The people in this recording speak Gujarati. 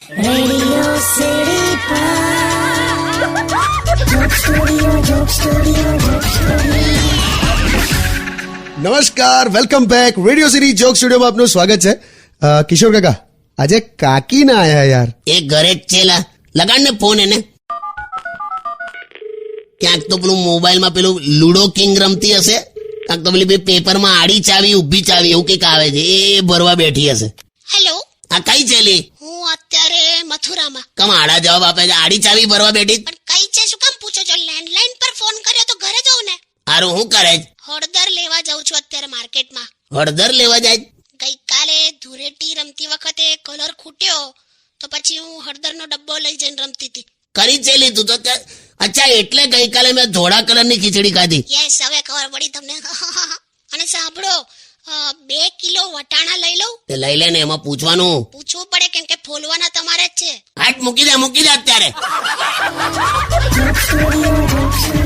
Radio City Joke Studio, Joke Studio, Joke Studio. નમસ્કાર, welcome back. Radio city joke સ્ટુડિયોમાં આપનું સ્વાગત છે. કિશોર કાકા, આજે કાકી ના આયા યાર. એ ઘરે જ છે લા. લગાડ ને ફોન એને. ક્યાંક તો પેલું મોબાઈલમાં પેલું લુડો કિંગ રમતી હશે, ક્યાંક તો પેલી પેપરમાં આડી ચાવી ઊભી ચાવી એવું કંઈક આવે છે, એ ભરવા બેઠી હશે. હેલો, આ કઈ છે લી? હું અત્યારે મથુરામાં. કમ આડા જવાબ આપે છે? આડી ચાવી ભરવા બેઠી? પણ કઈ છે, શું કામ પૂછો છો? લેન્ડલાઈન પર ફોન કર્યો તો ઘરે જઉં ને. હારું, હું કરે છે? હળદર લેવા જાઉં છું અત્યારે માર્કેટમાં. હળદર લેવા જાય? ગઈકાલે ધૂળેટી રમતી વખતે કલર ખૂટ્યો તો પછી હું હળદરનો ડબ્બો લઈ જઈને રમતી હતી. કરી છે લી તું તો? અચ્છા, એટલે ગઈકાલે મેં ધોળા કલરની ખીચડી ખાધી. યસ, હવે ખબર પડી તમને. અને સાંભળો, 2 કિલો વટાણા લઈ લઉં? તે લઈ લે ને, એમાં પૂછવાનું? પૂછવું પડે કેમ કે ફોલવાના તમારે જ છે. હાટ મૂકી દે અત્યારે. Joke Studio, Joke Studio.